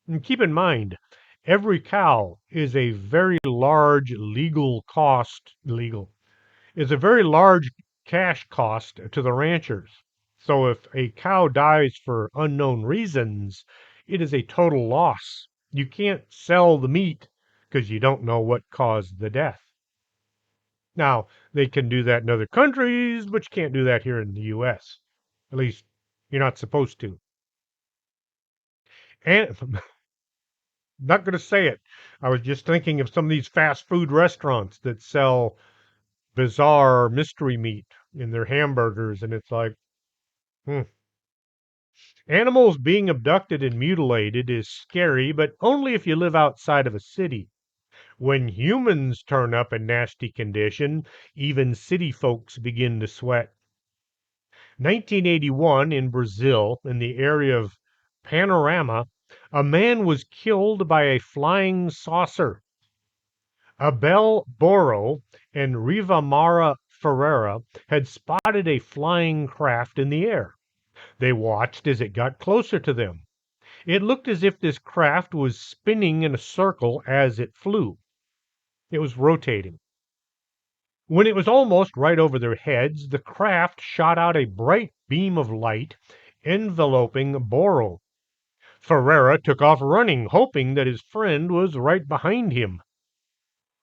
And keep in mind, every cow is a very large is a very large cash cost to the ranchers. So if a cow dies for unknown reasons, it is a total loss. You can't sell the meat because you don't know what caused the death. Now, they can do that in other countries, but you can't do that here in the US. At least you're not supposed to. And not going to say it. I was just thinking of some of these fast food restaurants that sell bizarre mystery meat in their hamburgers, and it's like, hmm. Animals being abducted and mutilated is scary, but only if you live outside of a city. When humans turn up in nasty condition, even city folks begin to sweat. 1981 in Brazil, in the area of Panorama, a man was killed by a flying saucer. Abel Boro and Rivamara Ferreira had spotted a flying craft in the air. They watched as it got closer to them. It looked as if this craft was spinning in a circle as it flew. It was rotating. When it was almost right over their heads, the craft shot out a bright beam of light, enveloping Boro. Ferreira took off running, hoping that his friend was right behind him.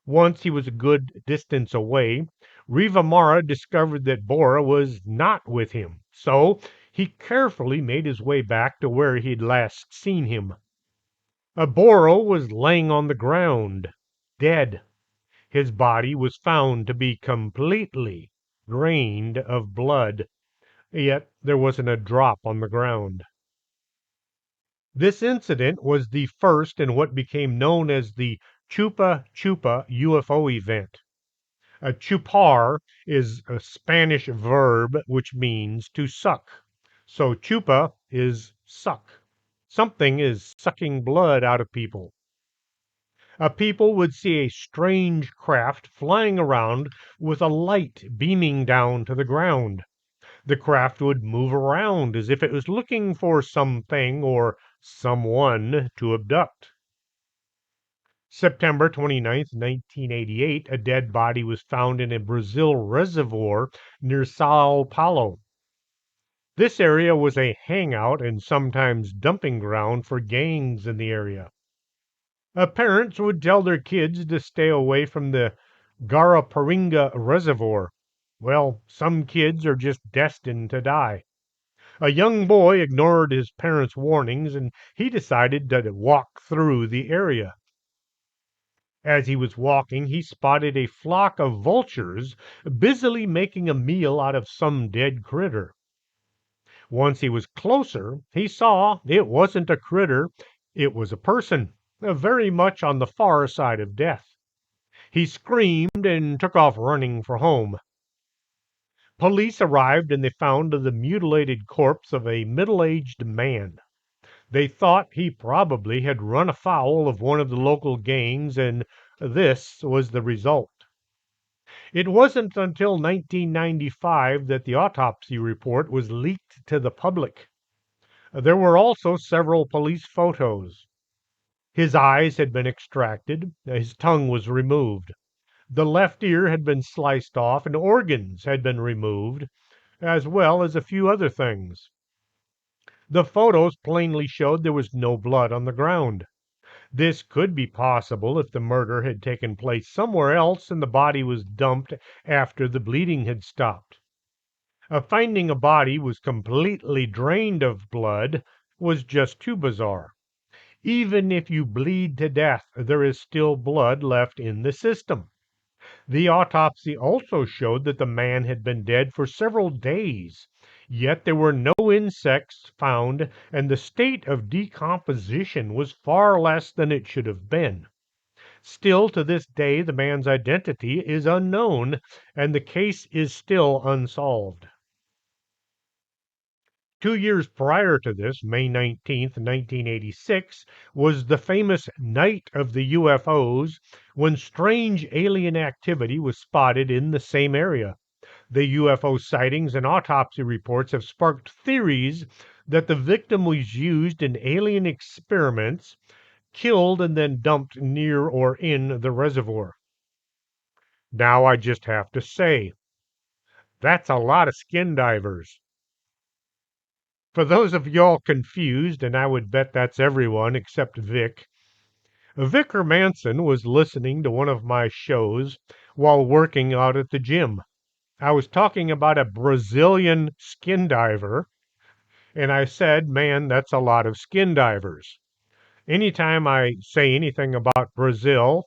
Once he was a good distance away, Rivamara discovered that Bora was not with him, so he carefully made his way back to where he had last seen him. Boro was laying on the ground, dead. His body was found to be completely drained of blood, yet there wasn't a drop on the ground. This incident was the first in what became known as the Chupa Chupa UFO event. A chupar is a Spanish verb which means to suck. So chupa is suck. Something is sucking blood out of people. People would see a strange craft flying around with a light beaming down to the ground. The craft would move around as if it was looking for something or someone to abduct. September 29th, 1988, a dead body was found in a Brazil reservoir near Sao Paulo. This area was a hangout and sometimes dumping ground for gangs in the area. Parents would tell their kids to stay away from the Garaparinga Reservoir. Well, some kids are just destined to die. A young boy ignored his parents' warnings and he decided to walk through the area. As he was walking, he spotted a flock of vultures busily making a meal out of some dead critter. Once he was closer, he saw it wasn't a critter, it was a person, very much on the far side of death. He screamed and took off running for home. Police arrived and they found the mutilated corpse of a middle-aged man. They thought he probably had run afoul of one of the local gangs, and this was the result. It wasn't until 1995 that the autopsy report was leaked to the public. There were also several police photos. His eyes had been extracted, his tongue was removed. The left ear had been sliced off, and organs had been removed, as well as a few other things. The photos plainly showed there was no blood on the ground. This could be possible if the murder had taken place somewhere else and the body was dumped after the bleeding had stopped. Finding a body was completely drained of blood was just too bizarre. Even if you bleed to death, there is still blood left in the system. The autopsy also showed that the man had been dead for several days, yet there were no insects found, and the state of decomposition was far less than it should have been. Still, to this day, the man's identity is unknown, and the case is still unsolved. 2 years prior to this, May 19th, 1986, was the famous Night of the UFOs when strange alien activity was spotted in the same area. The UFO sightings and autopsy reports have sparked theories that the victim was used in alien experiments, killed, and then dumped near or in the reservoir. Now I just have to say, that's a lot of skin divers. For those of y'all confused, and I would bet that's everyone except Vic, Vic Hermanson was listening to one of my shows while working out at the gym. I was talking about a Brazilian skin diver, and I said, man, that's a lot of skin divers. Anytime I say anything about Brazil,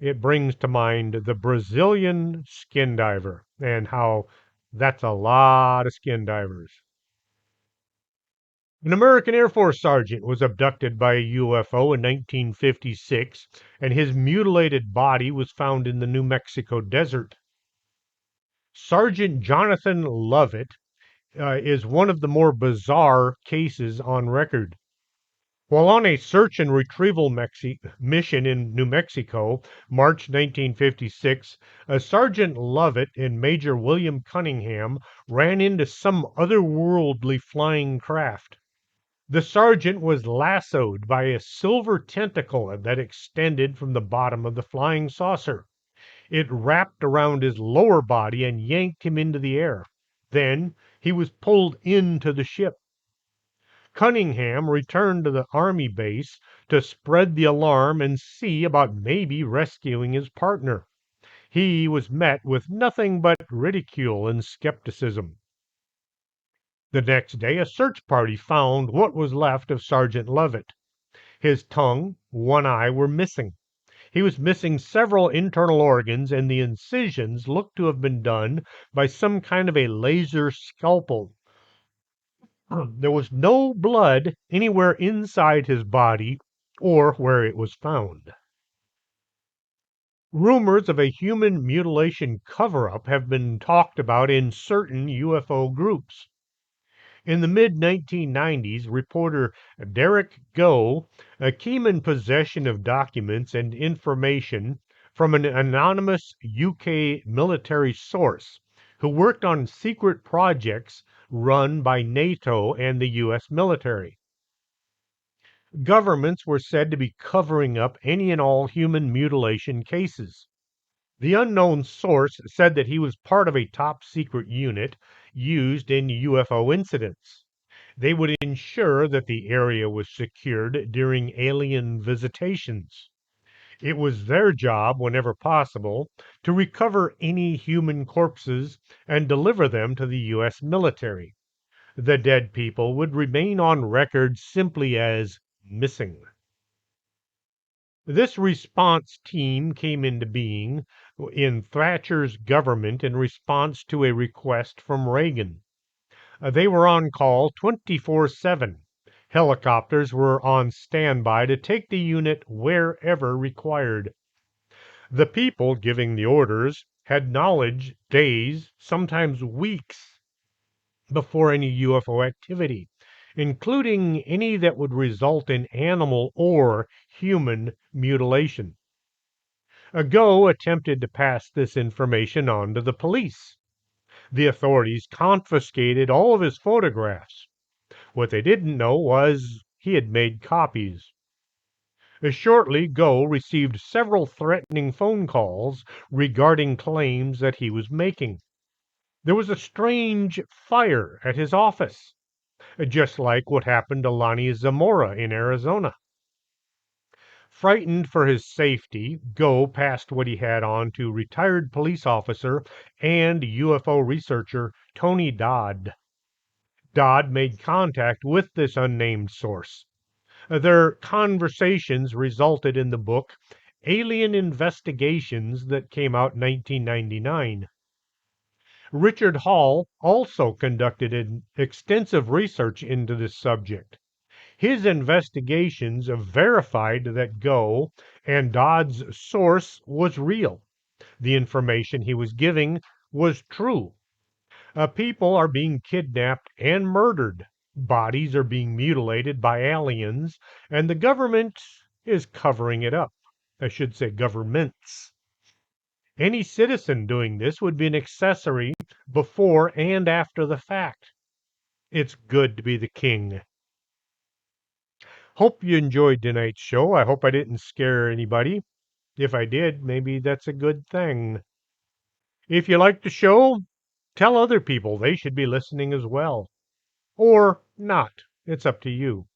it brings to mind the Brazilian skin diver and how that's a lot of skin divers. An American Air Force sergeant was abducted by a UFO in 1956, and his mutilated body was found in the New Mexico desert. Sergeant Jonathan Lovett is one of the more bizarre cases on record. While on a search and retrieval mission in New Mexico, March 1956, Sergeant Lovett and Major William Cunningham ran into some otherworldly flying craft. The sergeant was lassoed by a silver tentacle that extended from the bottom of the flying saucer. It wrapped around his lower body and yanked him into the air. Then he was pulled into the ship. Cunningham returned to the Army base to spread the alarm and see about maybe rescuing his partner. He was met with nothing but ridicule and skepticism. The next day, a search party found what was left of Sergeant Lovett. His tongue, one eye were missing. He was missing several internal organs, and the incisions looked to have been done by some kind of a laser scalpel. There was no blood anywhere inside his body or where it was found. Rumors of a human mutilation cover up have been talked about in certain UFO groups. In the mid 1990s, reporter Derek Goh came in possession of documents and information from an anonymous UK military source who worked on secret projects run by NATO and the US military. Governments were said to be covering up any and all human mutilation cases. The unknown source said that he was part of a top secret unit used in UFO incidents. They would ensure that the area was secured during alien visitations. It was their job, whenever possible, to recover any human corpses and deliver them to the U.S. military. The dead people would remain on record simply as missing. This response team came into being in Thatcher's government in response to a request from Reagan. They were on call 24/7. Helicopters were on standby to take the unit wherever required. The people giving the orders had knowledge days, sometimes weeks, before any UFO activity, including any that would result in animal or human mutilation. Go attempted to pass this information on to the police. The authorities confiscated all of his photographs. What they didn't know was he had made copies. Shortly, Go received several threatening phone calls regarding claims that he was making. There was a strange fire at his office, just like what happened to Lonnie Zamora in Arizona. Frightened for his safety, Go passed what he had on to retired police officer and UFO researcher Tony Dodd. Dodd made contact with this unnamed source. Their conversations resulted in the book Alien Investigations that came out in 1999. Richard Hall also conducted an extensive research into this subject. His investigations verified that Go and Dodd's source was real. The information he was giving was true. People are being kidnapped and murdered. Bodies are being mutilated by aliens, and the government is covering it up. I should say governments. Any citizen doing this would be an accessory before and after the fact. It's good to be the king. Hope you enjoyed tonight's show. I hope I didn't scare anybody. If I did, maybe that's a good thing. If you like the show, tell other people they should be listening as well. Or not. It's up to you.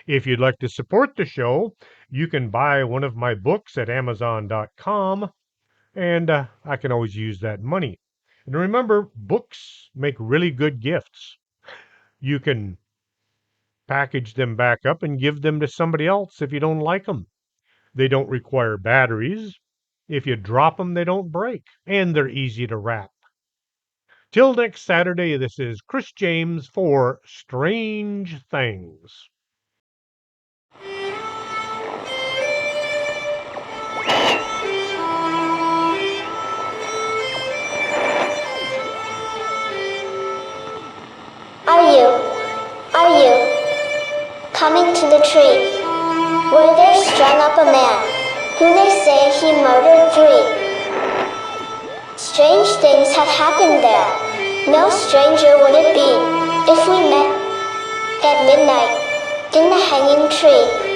If you'd like to support the show, you can buy one of my books at Amazon.com, and I can always use that money. And remember, books make really good gifts. You can package them back up and give them to somebody else if you don't like them. They don't require batteries. If you drop them, they don't break, and they're easy to wrap. Till next Saturday, this is Chris James for Strange Things. Are you coming to the tree where they strung up a man who they say he murdered 3? Strange things have happened there. No stranger would it be if we met at midnight in the hanging tree.